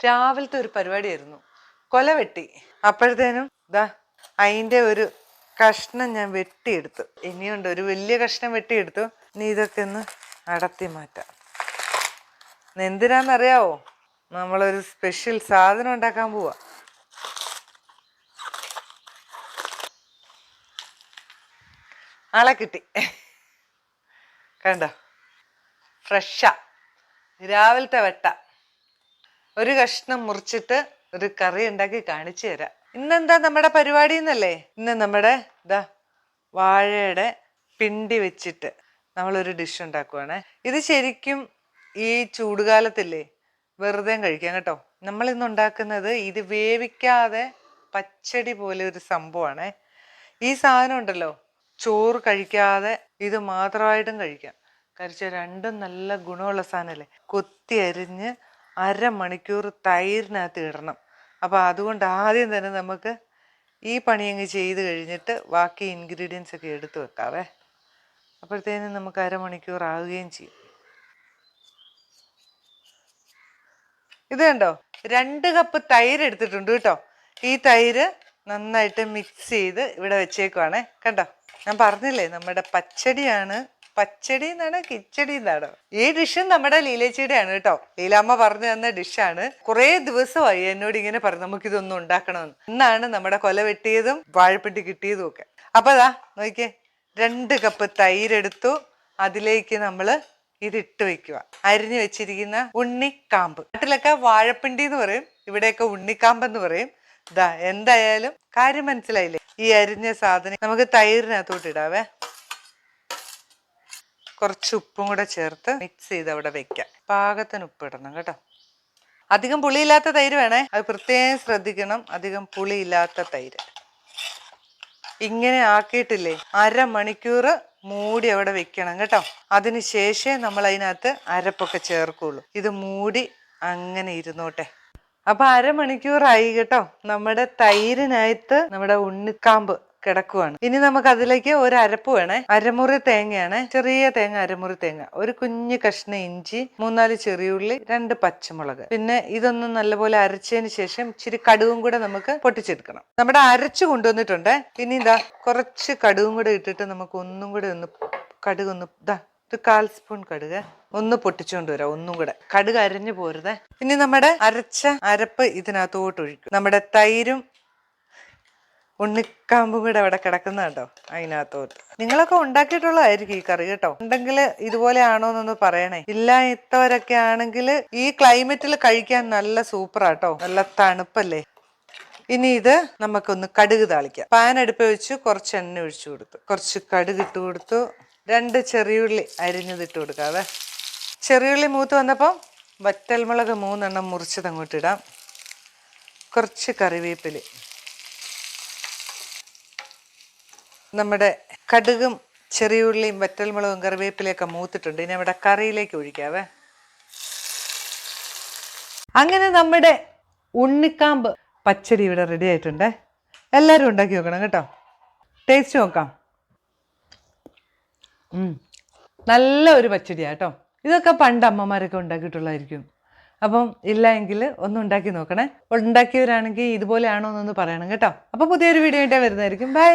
രാവിലത്തെ ഒരു പരിപാടിയായിരുന്നു, കൊല വെട്ടി. അപ്പോഴത്തേനും ദാ അതിൻ്റെ ഒരു കഷ്ണം ഞാൻ വെട്ടിയെടുത്തു. ഇനിയുണ്ട് ഒരു വലിയ കഷ്ണം വെട്ടിയെടുത്തു. ഇനി ഇതൊക്കെ ഒന്ന് അടത്തി മാറ്റാം. എന്തിനാന്നറിയാവോ? നമ്മളൊരു സ്പെഷ്യൽ സാധനം ഉണ്ടാക്കാൻ പോവാ. ആളെ കിട്ടി, കണ്ടോ? ഫ്രഷാ, രാവിലത്തെ വെട്ട. ഒരു കഷ്ണം മുറിച്ചിട്ട് ഒരു കറി ഉണ്ടാക്കി കാണിച്ചു തരാം. ഇന്നെന്താ നമ്മുടെ പരിപാടി എന്നല്ലേ? ഇന്ന് നമ്മുടെ ഇതാ വാഴയുടെ പിണ്ടി വെച്ചിട്ട് നമ്മളൊരു ഡിഷ് ഉണ്ടാക്കുവാണ്. ഇത് ശരിക്കും ഈ ചൂടുകാലത്തില്ലേ വെറുതെ കഴിക്കാം കേട്ടോ. നമ്മൾ ഇന്ന് ഉണ്ടാക്കുന്നത് ഇത് വേവിക്കാതെ പച്ചടി പോലെ ഒരു സംഭവമാണ്. ഈ സാധനം ഉണ്ടല്ലോ, ചോറ് കഴിക്കാതെ ഇത് മാത്രമായിട്ടും കഴിക്കാം. കഴിച്ച രണ്ടും നല്ല ഗുണമുള്ള സാധനമല്ലേ. കൊത്തി അരിഞ്ഞ് അരമണിക്കൂർ തൈരിനകത്ത് ഇടണം. അപ്പോൾ അതുകൊണ്ട് ആദ്യം തന്നെ നമുക്ക് ഈ പണി അങ്ങ് ചെയ്ത് കഴിഞ്ഞിട്ട് ബാക്കി ഇൻഗ്രീഡിയൻസ് ഒക്കെ എടുത്ത് വെക്കാവേ. അപ്പോഴത്തേനും നമുക്ക് അരമണിക്കൂർ ആവുകയും ചെയ്യും. ഇത് കണ്ടോ, 2 കപ്പ് തൈര് എടുത്തിട്ടുണ്ട് കേട്ടോ. ഈ തൈര് നന്നായിട്ട് മിക്സ് ചെയ്ത് ഇവിടെ വെച്ചേക്കുവാണേ. കണ്ടോ, ഞാൻ പറഞ്ഞില്ലേ നമ്മുടെ പച്ചടിയാണ്. പച്ചടി എന്നാണ്, കിച്ചടി എന്നാണോ? ഈ ഡിഷും നമ്മുടെ ലീലേച്ചിയുടെ ആണ് കേട്ടോ. ലീലാമ്മ പറഞ്ഞു തന്ന ഡിഷാണ്. കുറേ ദിവസമായി എന്നോട് ഇങ്ങനെ പറഞ്ഞു നമുക്കിതൊന്നും ഉണ്ടാക്കണമെന്ന്. ഇന്നാണ് നമ്മുടെ കൊല വെട്ടിയതും വാഴപ്പിണ്ടി കിട്ടിയതും ഒക്കെ. അപ്പൊ അതാ നോക്കിയേ, 2 കപ്പ് തൈരെടുത്തു. അതിലേക്ക് നമ്മള് ഇതിട്ട് വെക്കുക. അരിഞ്ഞു വെച്ചിരിക്കുന്ന ഉണ്ണിക്കാമ്പ്, നാട്ടിലൊക്കെ വാഴപ്പിണ്ടി എന്ന് പറയും, ഇവിടെയൊക്കെ ഉണ്ണിക്കാമ്പെന്ന് പറയും. ഇതാ എന്തായാലും കാര്യം മനസ്സിലായില്ലേ? ഈ അരിഞ്ഞ സാധനം നമുക്ക് തൈരിനകത്തോട്ട് ഇടാവേ. കുറച്ച് ഉപ്പും കൂടെ ചേർത്ത് മിക്സ് ചെയ്ത് അവിടെ വെക്കാം. പാകത്തിന് ഉപ്പ് ഇടണം കേട്ടോ. അധികം പുളിയില്ലാത്ത തൈര് വേണേ, അത് പ്രത്യേകം ശ്രദ്ധിക്കണം. അധികം പുളിയില്ലാത്ത തൈര്. ഇങ്ങനെ ആക്കിയിട്ടില്ലേ അരമണിക്കൂർ മൂടി അവിടെ വെക്കണം കേട്ടോ. അതിനുശേഷമേ നമ്മൾ അതിനകത്ത് അരപ്പൊക്കെ ചേർക്കുള്ളൂ. ഇത് മൂടി അങ്ങനെ ഇരുന്നോട്ടെ. അപ്പൊ അരമണിക്കൂറായി കേട്ടോ. നമ്മുടെ തൈരിനകത്ത് നമ്മുടെ ഉണ്ണിക്കാമ്പ് കിടക്കുവാണ്. ഇനി നമുക്ക് അതിലേക്ക് ഒരു അരപ്പ് വേണേ. അരമുറി തേങ്ങയാണ്, ചെറിയ തേങ്ങ, അരമുറി തേങ്ങ, ഒരു കുഞ്ഞു കഷ്ണം ഇഞ്ചി, 3-4 ചെറിയുള്ളി, 2 പച്ചമുളക്. പിന്നെ ഇതൊന്നും നല്ലപോലെ അരച്ചതിന് ശേഷം ഇച്ചിരി കടുകും കൂടെ നമുക്ക് പൊട്ടിച്ചെടുക്കണം. നമ്മുടെ അരച്ചു കൊണ്ടുവന്നിട്ടുണ്ട്. ഇനി ഇതാ കുറച്ച് കടുകും കൂടെ ഇട്ടിട്ട് നമുക്ക് ഒന്നും കൂടെ ഒന്ന് കടുകൊന്ന് ഇതാ ഒരു 1/4 സ്പൂൺ കടുക് ഒന്ന് പൊട്ടിച്ചുകൊണ്ട് വരാം. ഒന്നും കൂടെ കടുക് അരഞ്ഞു പോരുതേ. ഇനി നമ്മുടെ അരച്ച അരപ്പ് ഇതിനകത്തോട്ട് ഒഴിക്കും. നമ്മുടെ തൈരും ഉണ്ണിക്കാമ്പും കൂടെ അവിടെ കിടക്കുന്ന കേട്ടോ അതിനകത്തോട്ട്. നിങ്ങളൊക്കെ ഉണ്ടാക്കിയിട്ടുള്ളതായിരിക്കും ഈ കറി കേട്ടോ. ഉണ്ടെങ്കിൽ ഇതുപോലെ ആണോന്നൊന്ന് പറയണേ. ഇല്ലാത്തവരൊക്കെ ആണെങ്കിൽ ഈ ക്ലൈമറ്റിൽ കഴിക്കാൻ നല്ല സൂപ്പറാട്ടോ, നല്ല തണുപ്പല്ലേ. ഇനി ഇത് നമുക്കൊന്ന് കടുക് താളിക്കാം. പാൻ അടുപ്പ് വെച്ച് കുറച്ച് എണ്ണ ഒഴിച്ചു കൊടുത്തു, കുറച്ച് കടുക് ഇട്ട് കൊടുത്തു. 2 ചെറിയുള്ളി അരിഞ്ഞതിട്ട് കൊടുക്കാവേ. ചെറിയുള്ളി മൂത്ത് വന്നപ്പോൾ വറ്റൽമുളക് 3 എണ്ണം മുറിച്ചത് അങ്ങോട്ട് ഇടാം. കുറച്ച് കറിവേപ്പില. നമ്മുടെ കടുകും ചെറിയുള്ളിയും വറ്റൽമുളകും കറിവേപ്പിലയൊക്കെ മൂത്തിട്ടുണ്ട്. ഇനി നമ്മുടെ കറിയിലേക്ക് ഒഴിക്കാവേ. അങ്ങനെ നമ്മുടെ ഉണ്ണിക്കാമ്പ് പച്ചടി ഇവിടെ റെഡി ആയിട്ടുണ്ട്. എല്ലാവരും ഉണ്ടാക്കി നോക്കണം കേട്ടോ. ടേസ്റ്റ് നോക്കാം. നല്ല ഒരു പച്ചടിയാ കേട്ടോ. ഇതൊക്കെ പണ്ട് അമ്മമാരൊക്കെ ഉണ്ടാക്കിയിട്ടുള്ളതായിരിക്കും. അപ്പം ഇല്ല എങ്കിൽ ഒന്ന് ഉണ്ടാക്കി നോക്കണേ. ഉണ്ടാക്കിയവരാണെങ്കിൽ ഇതുപോലെ ആണോ എന്നൊന്ന് പറയണം കേട്ടോ. അപ്പോൾ പുതിയൊരു വീഡിയോ ആയിട്ടേ വരുന്നതായിരിക്കും. ബൈ.